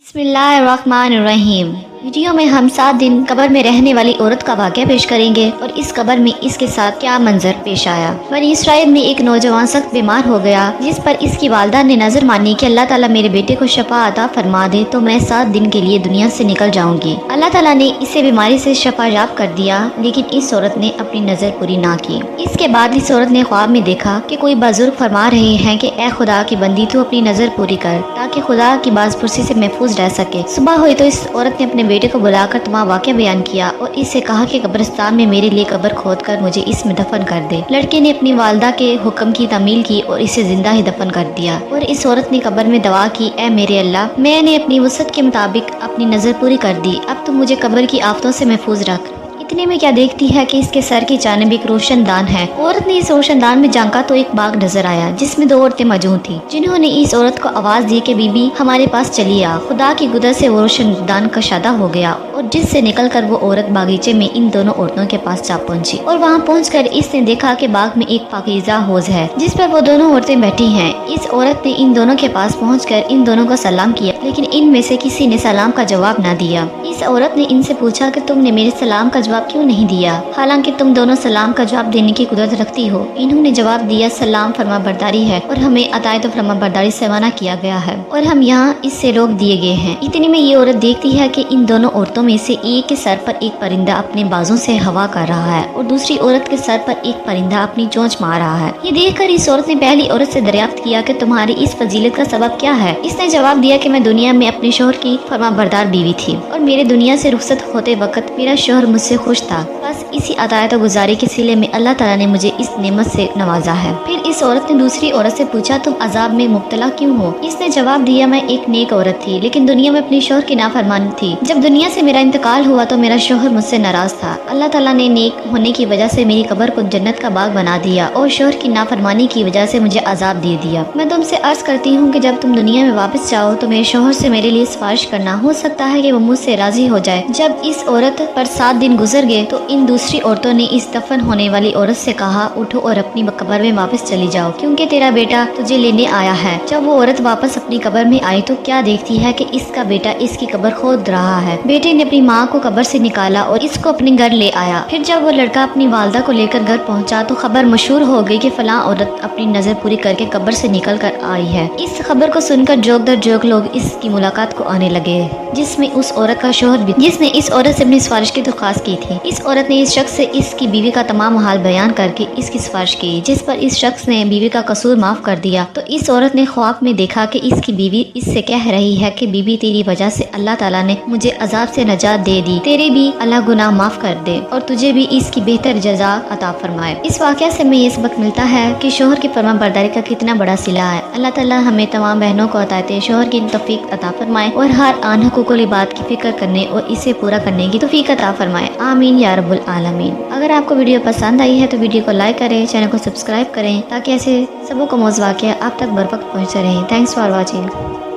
बिस्मिल्लाहिर्रहमानिर्रहीम। वीडियो में हम 7 दिन कब्र में रहने वाली औरत का वाक़या पेश करेंगे और इस कब्र में इसके साथ क्या मंजर पेश आया। बनी इसराइल में एक नौजवान सख्त बीमार हो गया, जिस पर इसकी वालदा ने नजर मानी कि अल्लाह ताला मेरे बेटे को शफा अता फरमा दे तो मैं 7 दिन के लिए दुनिया से निकल जाऊंगी। अल्लाह ताला ने इसे बीमारी से शफा याब कर दिया, लेकिन इस औरत ने अपनी नजर पूरी ना की। इसके बाद इस औरत ने ख्वाब में देखा कि कोई बुजुर्ग फरमा रहे हैं कि ए खुदा की बंदी तू अपनी नजर पूरी कर ताकि खुदा की बाज़पुरसी से महफूज रह सके। सुबह हुई तो इस औरत ने अपने बेटे को बुलाकर तमाम वाक़या बयान किया और इससे कहा कि कब्रिस्तान में मेरे लिए कब्र खोद कर मुझे इसमें दफन कर दे। लड़के ने अपनी वालदा के हुक्म की तामील की और इसे जिंदा ही दफन कर दिया। और इस औरत ने कब्र में दुआ की, ए मेरे अल्लाह, मैंने अपनी वसत के मुताबिक अपनी नजर पूरी कर दी, अब तुम मुझे कब्र की आफतों से महफूज रख। इतने में क्या देखती है कि इसके सर की जानिब एक रोशनदान है। औरत ने इस रोशनदान में झांका तो एक बाग नजर आया जिसमें 2 औरतें मौजूद थीं, जिन्होंने इस औरत को आवाज दी कि बीबी हमारे पास चली आ। खुदा की गुदरत से वो रोशनदान कशादा हो गया और जिससे निकलकर वो औरत बागीचे में इन दोनों औरतों के पास जा पहुंची। और वहाँ पहुंचकर इसने देखा कि बाग में एक पाकीज़ा हौज है जिस पर वो दोनों औरतें बैठी हैं। इस औरत ने इन दोनों के पास पहुंचकर इन दोनों को सलाम किया, लेकिन इनमें से किसी ने सलाम का जवाब न दिया। इस औरत ने इनसे पूछा कि तुमने मेरे सलाम का जवाब क्यों नहीं दिया, हालांकि तुम दोनों सलाम का जवाब देने की कुदरत रखती हो। इन्होंने जवाब दिया, सलाम फरमा बरदारी है और हमें अतायत तो फरमा बरदारी से मना किया गया है और हम यहाँ इससे रोक दिए गए हैं। इतने में ये औरत देखती है कि इन दोनों औरतों में से एक के सर पर एक परिंदा अपने बाजों से हवा कर रहा है और दूसरी औरत के सर पर एक परिंदा अपनी चोंच मार रहा है। ये देखकर इस औरत ने पहली औरत से दरियाफ्त किया कि तुम्हारी इस फजीलत का सबब क्या है। इसने जवाब दिया कि मैं दुनिया में अपने शोहर की फरमा बरदार बीवी थी और मेरे दुनिया से रुखसत होते वक्त मेरा शोहर मुझसे खुश था। बस इसी अतायत और गुजारी के सिले में अल्लाह ताला ने मुझे इस नेमत से नवाजा है। फिर इस औरत ने दूसरी औरत से पूछा, तुम अजाब में मुब्तला क्यों हो। इसने जवाब दिया, मैं एक नेक औरत थी लेकिन दुनिया में अपने शोहर की नाफरमानी थी। जब दुनिया से मेरा इंतकाल हुआ तो मेरा शोहर मुझसे नाराज था। अल्लाह ताला ने नेक होने की वजह से मेरी कब्र को जन्नत का बाग बना दिया और शोहर की नाफरमानी की वजह से मुझे अजाब दे दिया। मैं तुमसे अर्ज करती हूँ कि जब तुम दुनिया में वापस जाओ तो मेरे शोहर से मेरे लिए सिफारिश करना, हो सकता है कि वो मुझसे राजी हो जाए। जब इस औरत पर 7 दिन गुजर गए तो इन दूसरी औरतों ने इस दफन होने वाली औरत से कहा, उठो और अपनी कब्र में वापस चली जाओ क्योंकि तेरा बेटा तुझे लेने आया है। जब वो औरत वापस अपनी कब्र में आई तो क्या देखती है कि इसका बेटा इसकी कब्र खोद रहा है। बेटे ने अपनी माँ को कब्र से निकाला और इसको अपने घर ले आया। फिर जब वो लड़का अपनी वालदा को लेकर घर पहुँचा तो खबर मशहूर हो गई कि फलां औरत अपनी नजर पूरी करके कब्र से निकल कर आई है। इस खबर को सुनकर जोक दर जोक लोग इसकी मुलाकात को आने लगे, जिसमें उस औरत का शोहर भी, जिसने इस औरत से अपनी सिफारिश की दरख्वास्त की थी। इस औरत ने इस शख्स से इसकी बीवी का तमाम हाल बयान करके इसकी सिफारिश की, जिस पर इस शख्स ने बीवी का कसूर माफ कर दिया। तो इस औरत ने ख्वाब में देखा कि इसकी बीवी इससे कह रही है कि बीबी तेरी वजह से अल्लाह ताला ने मुझे अजाब से नजात दे दी, तेरे भी अल्लाह गुनाह माफ कर दे और तुझे भी इसकी बेहतर जजा अता फरमाए। इस वाक़या से हमें ये सबक मिलता है कि शोहर की फरमा बरदारी का कितना बड़ा सिला है। अल्लाह ताला हमें तमाम बहनों को अतायत शोहर की तौफीक अता फरमाए और हर आन हुकूकुल इबाद की फिक्र करने और इसे पूरा करने की तौफीक अता फरमाए। आमीन या रब्बुल आलमीन। अगर आपको वीडियो पसंद आई है तो वीडियो को लाइक करें, चैनल को सब्सक्राइब करें ताकि ऐसे सबों को मौज़ूद वाक़या आप तक बर वक्त पहुँचते रहें। Thanks for watching.